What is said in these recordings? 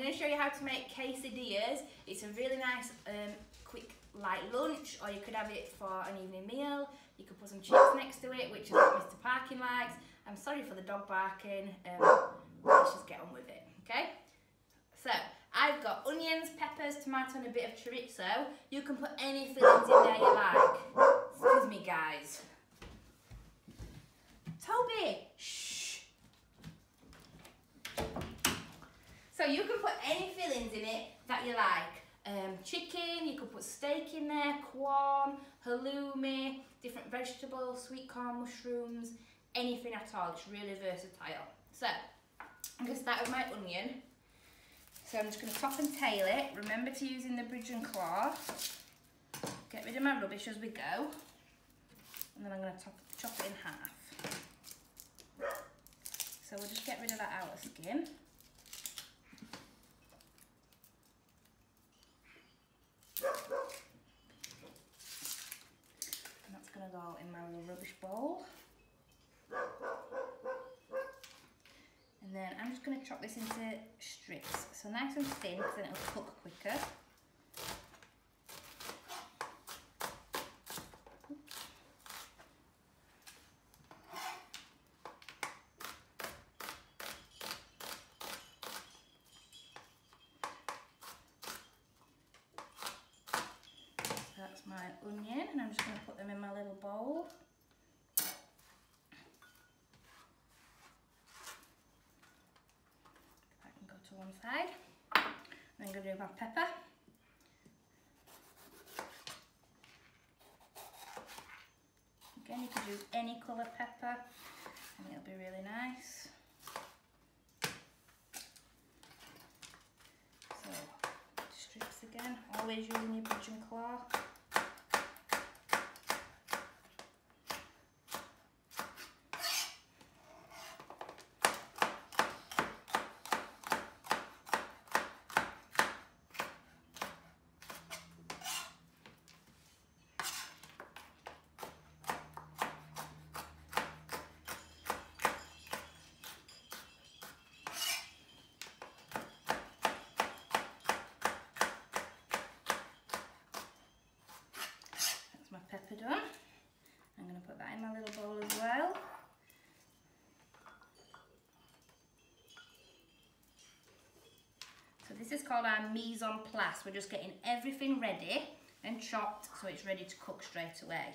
going to show you how to make quesadillas. It's a really nice, quick, light lunch, or you could have it for an evening meal. You could put some chips next to it, which is what Mr. Parkin likes. I'm sorry for the dog barking. Let's just get on with it, okay? So, I've got onions, peppers, tomato and a bit of chorizo. You can put any fillings in there you like. Excuse me, guys. Toby, shh. So you can put any fillings in it that you like. Chicken, you could put steak in there, corn, halloumi, different vegetables, sweet corn, mushrooms, anything at all. It's really versatile. So, I'm going to start with my onion. So I'm just going to top and tail it. Remember to use in the bridge and claw. Get rid of my rubbish as we go. And then I'm going to chop it in half. So we'll just get rid of that outer skin. And that's going to go in my little rubbish bowl. And then I'm just going to chop this into strips. So nice and thin, so then it'll cook quicker. That's my onion, and I'm just going to put them in my little bowl. That can go to one side. And then I'm going to do my pepper. Again, you could use any colour pepper, and it'll be really nice. So, strips again, always using your bridge and claw. Pepper done. I'm going to put that in my little bowl as well. So this is called our mise en place. We're just getting everything ready and chopped so it's ready to cook straight away.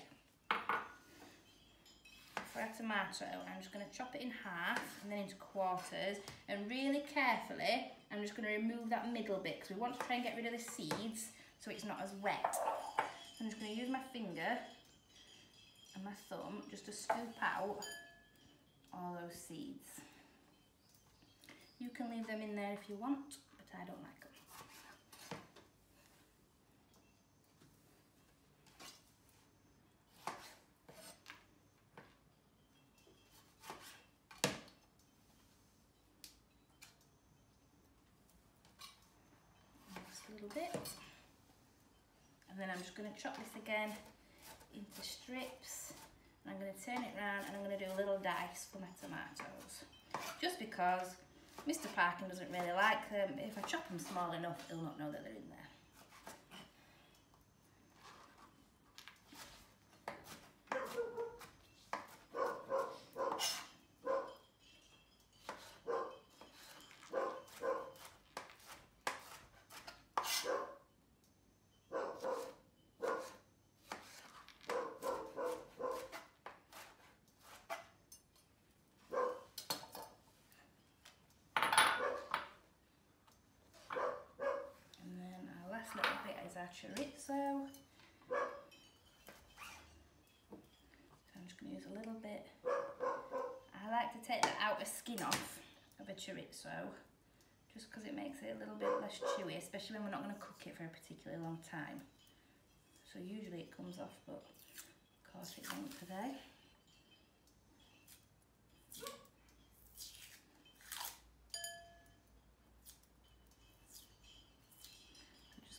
For our tomato, I'm just going to chop it in half and then into quarters, and really carefully I'm just going to remove that middle bit because we want to try and get rid of the seeds so it's not as wet. I'm just going to use my finger and my thumb just to scoop out all those seeds. You can leave them in there if you want, but I don't like them. Just a little bit. And then I'm just going to chop this again into strips. And I'm going to turn it around and I'm going to do a little dice for my tomatoes. Just because Mr. Parkin doesn't really like them. If I chop them small enough, he'll not know that they're in there. Little bit is our chorizo. So I'm just going to use a little bit. I like to take the outer skin off of a chorizo just because it makes it a little bit less chewy, especially when we're not going to cook it for a particularly long time. So usually it comes off, but of course it won't today.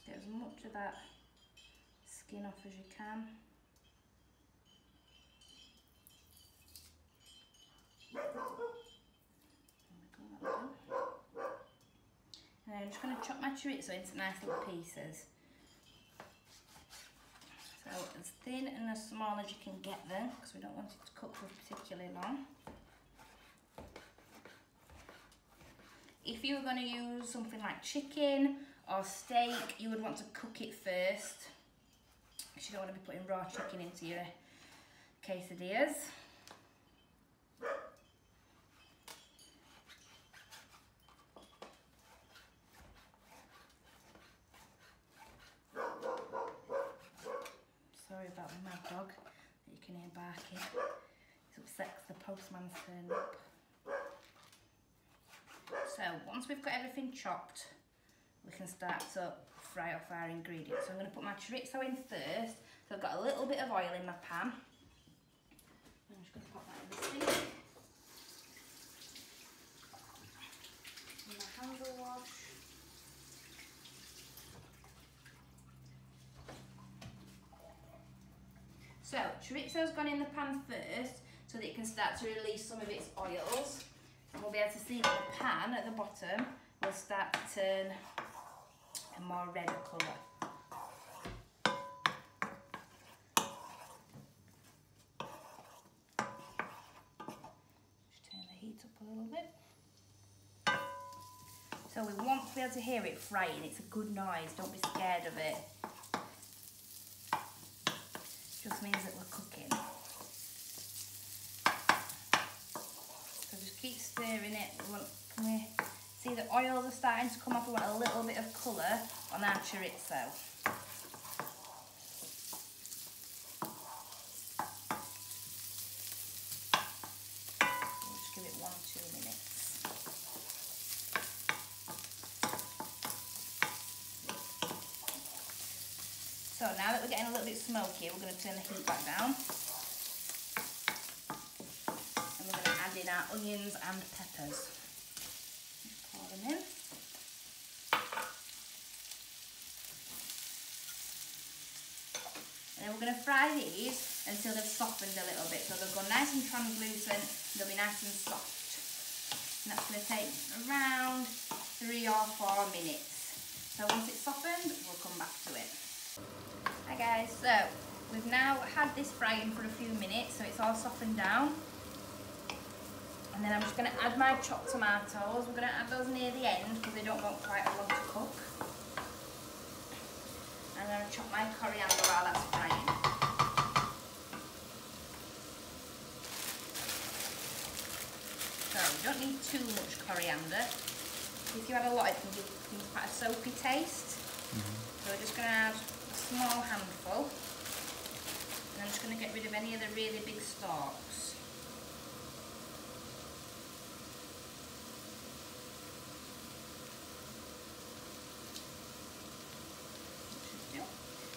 Get as much of that skin off as you can. And then I'm just going to chop my chorizo into nice little pieces. So as thin and as small as you can get them, because we don't want it to cook for particularly long. If you were going to use something like chicken or steak, you would want to cook it first, because you don't want to be putting raw chicken into your quesadillas. Sorry about the mad dog that you can hear barking. He's upset because the postman's turned up. So once we've got everything chopped, we can start to fry off our ingredients. So I'm going to put my chorizo in first. So I've got a little bit of oil in my pan. I'm just going to pop that in the sink. And my hands will wash. So chorizo's gone in the pan first so that it can start to release some of its oils. And we'll be able to see that the pan at the bottom will start to turn a more red colour. Just turn the heat up a little bit. So we want to be able to hear it frying. It's a good noise, don't be scared of it. Just means that we're cooking. So just keep stirring it. Can we see the oils are starting to come off? We want a little bit of colour on our chorizo. We'll just give it 1 or 2 minutes. So now that we're getting a little bit smoky, we're going to turn the heat back down. And we're going to add in our onions and peppers. Just pour them in. And then we're going to fry these until they've softened a little bit. So they'll go nice and translucent, they'll be nice and soft. And that's going to take around 3 or 4 minutes. So once it's softened, we'll come back to it. Hi guys, so we've now had this frying for a few minutes, so it's all softened down. And then I'm just going to add my chopped tomatoes. We're going to add those near the end because they don't want quite as long to cook. I'm going to chop my coriander while that's frying. So you don't need too much coriander. If you add a lot, it can give things quite a soapy taste. So we're just going to add a small handful, and I'm just going to get rid of any of the really big stalks.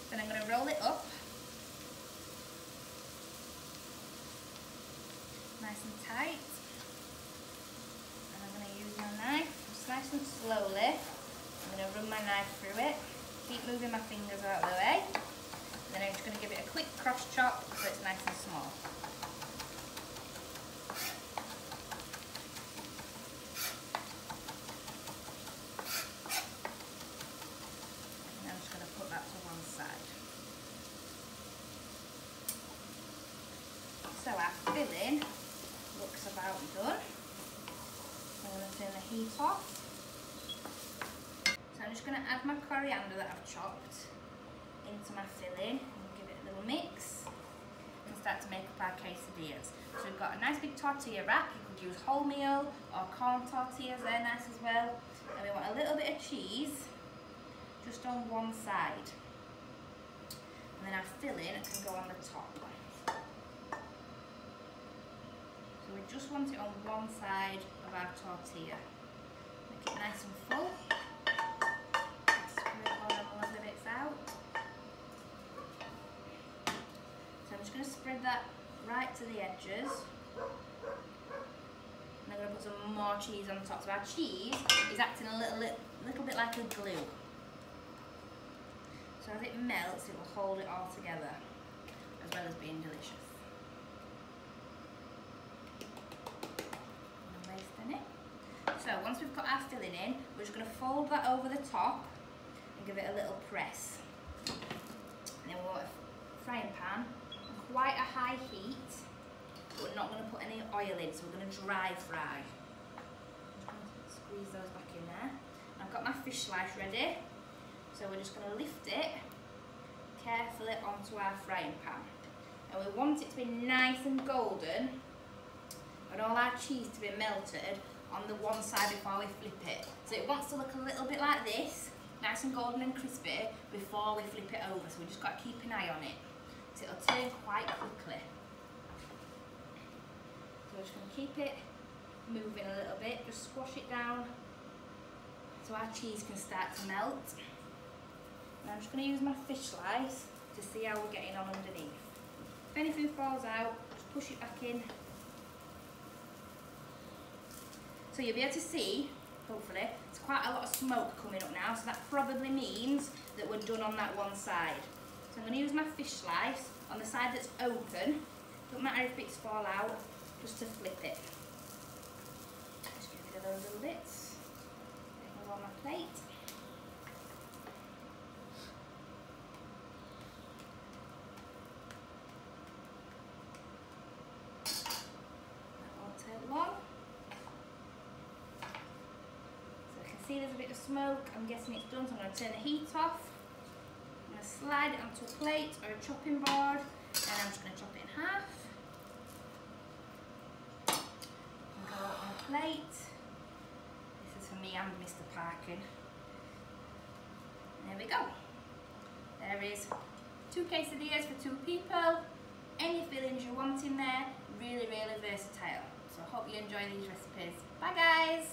Then I'm going to roll it up, nice and tight, and I'm going to use my knife, just nice and slowly. I'm going to run my knife through it. Keep moving my fingers out of the way. And then I'm just going to give it a quick cross chop so it's nice and small. And I'm just going to put that to one side. So our filling looks about done. I'm going to turn the heat off. So I'm just going to add my coriander that I've chopped into my filling and give it a little mix and start to make up our quesadillas. So we've got a nice big tortilla wrap. You could use wholemeal or corn tortillas, they're nice as well. And we want a little bit of cheese just on one side. And then our filling can go on the top. So we just want it on one side of our tortilla. Make it nice and full. I'm just going to spread that right to the edges. And I'm going to put some more cheese on top. So our cheese is acting a little bit like a glue. So as it melts, it will hold it all together, as well as being delicious. I'm wasting it. So So once we've got our filling in, we're just going to fold that over the top and give it a little press. And then we want a frying pan on quite a high heat, but we're not going to put any oil in, so we're going to dry fry. I'm just going to squeeze those back in there. And I've got my fish slice ready, so we're just going to lift it carefully onto our frying pan. And we want it to be nice and golden and all our cheese to be melted on the one side before we flip it. So it wants to look a little bit like this, nice and golden and crispy before we flip it over. So we just got to keep an eye on it. So it'll turn quite quickly. So we're just going to keep it moving a little bit, just squash it down so our cheese can start to melt. And I'm just going to use my fish slice to see how we're getting on underneath. If anything falls out, just push it back in. So you'll be able to see, hopefully, there's quite a lot of smoke coming up now, so that probably means that we're done on that one side. So I'm going to use my fish slice on the side that's open. Don't matter if bits fall out, just to flip it. Just get rid of those little bits. Get them on my plate. That won't take long. See, there's a bit of smoke. I'm guessing it's done, so I'm going to turn the heat off. I'm going to slide it onto a plate or a chopping board, and I'm just going to chop it in half. And go on a plate. This is for me and Mr. Parkin. There we go. There is 2 quesadillas for 2 people. Any fillings you want in there. Really, really versatile. So I hope you enjoy these recipes. Bye guys!